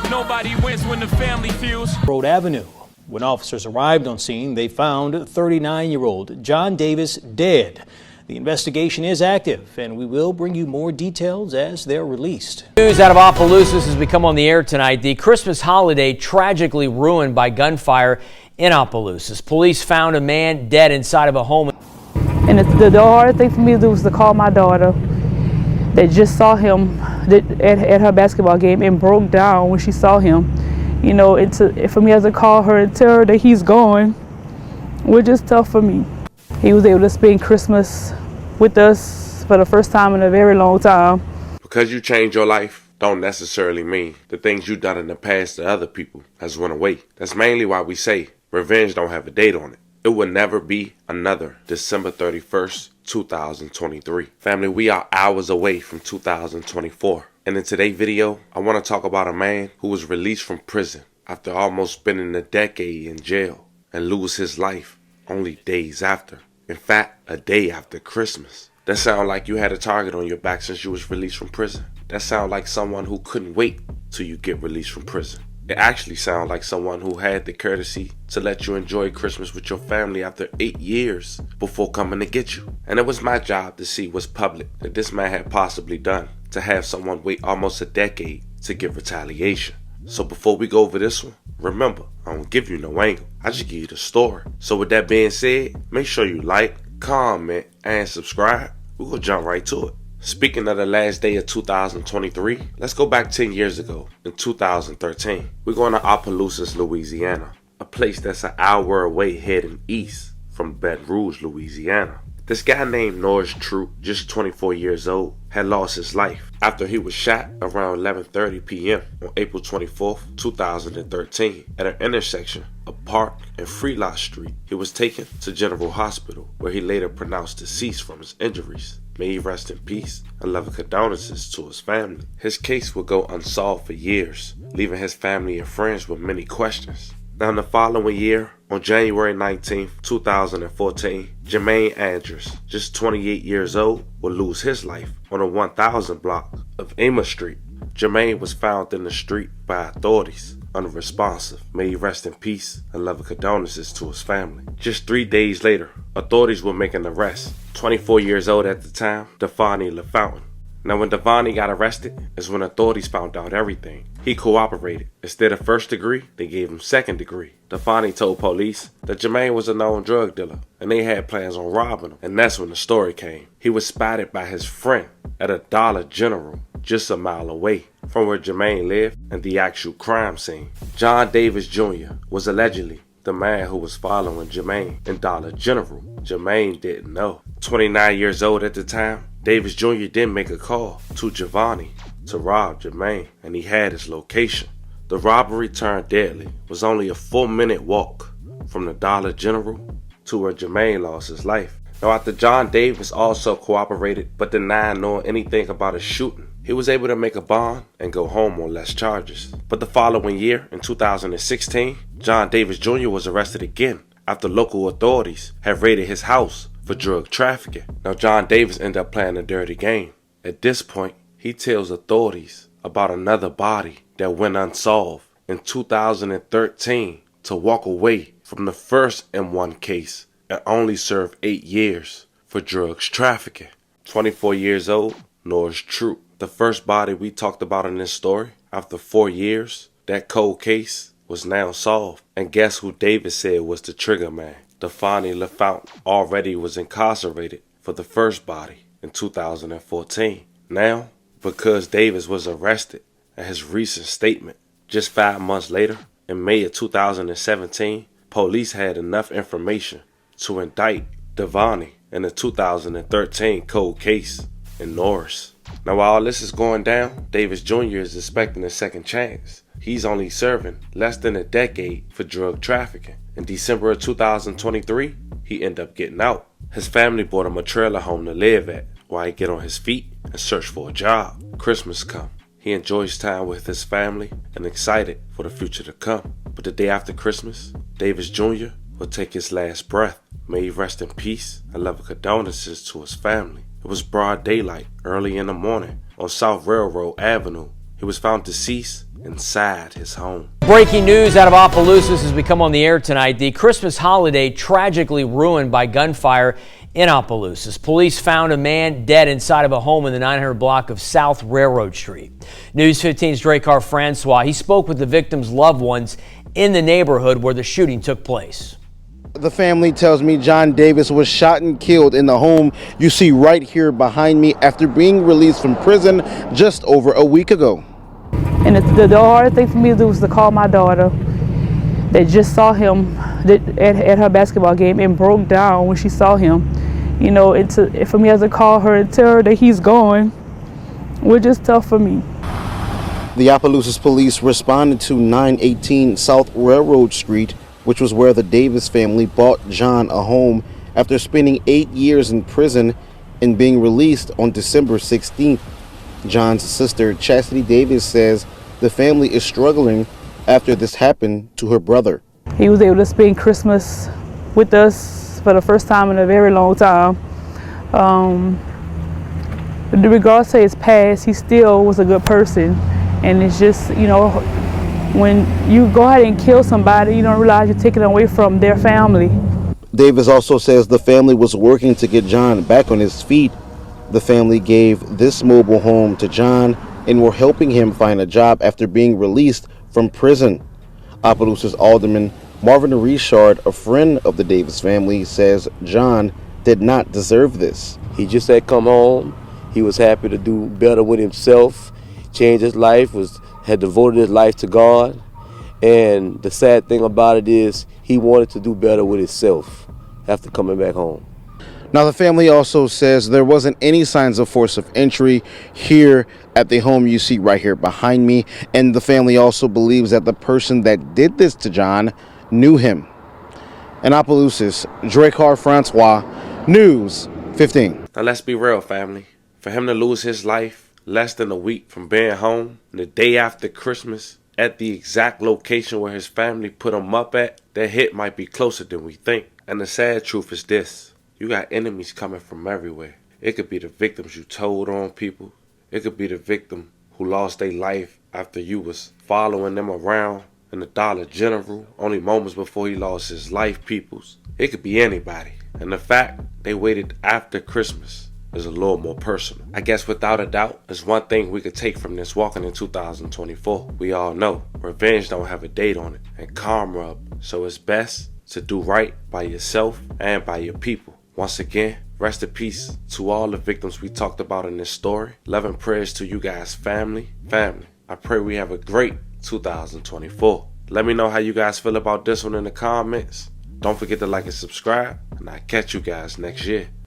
Nobody wins when the family feels. Road Avenue. When officers arrived on scene, they found 39-year-old John Davis dead. The investigation is active, and we will bring you more details as they're released. News out of Opelousas has become on the air tonight. The Christmas holiday tragically ruined by gunfire in Opelousas. Police found a man dead inside of a home. And the hardest thing for me to do was to call my daughter that just saw him at her basketball game and broke down when she saw him. You know, for me to call her and tell her that he's gone was just tough for me. He was able to spend Christmas with us for the first time in a very long time. Because you changed your life don't necessarily mean the things you've done in the past to other people has run away. That's mainly why we say revenge don't have a date on it. It will never be another December 31st, 2023. Family, we are hours away from 2024. And in today's video, I want to talk about a man who was released from prison after almost spending a decade in jail and lose his life only days after. In fact, a day after Christmas. That sound like you had a target on your back since you was released from prison. That sound like someone who couldn't wait till you get released from prison. It actually sounds like someone who had the courtesy to let you enjoy Christmas with your family after 8 years before coming to get you. And it was my job to see what's public that this man had possibly done to have someone wait almost a decade to get retaliation. So before we go over this one, remember, I don't give you no angle. I just give you the story. So with that being said, make sure you like, comment, and subscribe. We're gonna jump right to it. Speaking of the last day of 2023, let's go back 10 years ago in 2013. We're going to Opelousas, Louisiana, a place that's an hour away heading east from Baton Rouge, Louisiana. This guy named Norris Troop, just 24 years old, had lost his life after he was shot around 11:30 p.m. on April 24th, 2013 at an intersection of Park and Freelot Street. He was taken to General Hospital where he later pronounced deceased from his injuries. May he rest in peace and love and condolences to his family. His case would go unsolved for years, leaving his family and friends with many questions. Now in the following year, on January 19th, 2014, Jermaine Andrews, just 28 years old, would lose his life on the 1000 block of Amos Street. Jermaine was found in the street by authorities, unresponsive. May he rest in peace and love and condolences to his family. Just 3 days later, authorities would make an arrest. 24 years old at the time, Devani LaFountain. Now when Devani got arrested is when authorities found out everything. He cooperated. Instead of first degree, they gave him second degree. Devani told police that Jermaine was a known drug dealer and they had plans on robbing him. And that's when the story came. He was spotted by his friend at a Dollar General just a mile away from where Jermaine lived and the actual crime scene. John Davis Jr. was allegedly the man who was following Jermaine in Dollar General. Jermaine didn't know. 29 years old at the time, Davis Jr. did make a call to Giovanni to rob Jermaine, and he had his location. The robbery turned deadly was only a 4-minute walk from the Dollar General to where Jermaine lost his life. Now after John Davis also cooperated but denied knowing anything about a shooting, he was able to make a bond and go home on less charges. But the following year, in 2016, John Davis Jr. was arrested again after local authorities had raided his house for drug trafficking. Now John Davis ended up playing a dirty game. At this point, he tells authorities about another body that went unsolved in 2013 to walk away from the first M1 case and only serve 8 years for drugs trafficking. 24 years old, Norris Troop. The first body we talked about in this story, after 4 years, that cold case was now solved. And guess who Davis said was the trigger man? Devani LaFountain already was incarcerated for the first body in 2014. Now, because Davis was arrested at his recent statement, just 5 months later, in May of 2017, police had enough information to indict Devani in the 2013 cold case in Norris. Now while all this is going down, Davis Jr. is expecting a second chance. He's only serving less than a decade for drug trafficking. In December of 2023, he ended up getting out. His family bought him a trailer home to live at while he get on his feet and search for a job. Christmas come. He enjoys time with his family and excited for the future to come. But the day after Christmas, Davis Jr. will take his last breath. May he rest in peace and love and condolences to his family. It was broad daylight, early in the morning, on South Railroad Avenue. He was found deceased inside his home. Breaking news out of Opelousas has become on the air tonight. The Christmas holiday tragically ruined by gunfire in Opelousas. Police found a man dead inside of a home in the 900 block of South Railroad Street. News 15's Dracar Francois. He spoke with the victim's loved ones in the neighborhood where the shooting took place. The family tells me John Davis was shot and killed in the home you see right here behind me after being released from prison just over a week ago. And the hardest thing for me to do was to call my daughter that just saw him at her basketball game and broke down when she saw him. You know, for me to call her and tell her that he's gone was just tough for me. The Opelousas police responded to 918 South Railroad Street, which was where the Davis family bought John a home after spending 8 years in prison and being released on December 16th. John's sister, Chastity Davis, says the family is struggling after this happened to her brother. He was able to spend Christmas with us for the first time in a very long time. With regards to his past, he still was a good person. And it's just, you know, when you go ahead and kill somebody, you don't realize you're taking away from their family. Davis also says the family was working to get John back on his feet. The family gave this mobile home to John and were helping him find a job after being released from prison. Opelousas Alderman Marvin Richard, a friend of the Davis family, says John did not deserve this. He just had come home. He was happy to do better with himself, change his life, had devoted his life to God. And the sad thing about it is he wanted to do better with himself after coming back home. Now, the family also says there wasn't any signs of force of entry here at the home you see right here behind me. And the family also believes that the person that did this to John knew him. In Opelousas, Dracar Francois, News 15. Now let's be real, family. For him to lose his life less than a week from being home, and the day after Christmas, at the exact location where his family put him up at, that hit might be closer than we think. And the sad truth is this: you got enemies coming from everywhere. It could be the victims you told on people. It could be the victim who lost their life after you was following them around in the Dollar General only moments before he lost his life, peoples. It could be anybody. And the fact they waited after Christmas is a little more personal. I guess without a doubt, there's one thing we could take from this walking in 2024. We all know revenge don't have a date on it, and karma up. So it's best to do right by yourself and by your people. Once again, rest in peace to all the victims we talked about in this story. Love and prayers to you guys, family. I pray we have a great 2024. Let me know how you guys feel about this one in the comments. Don't forget to like and subscribe, and I'll catch you guys next year.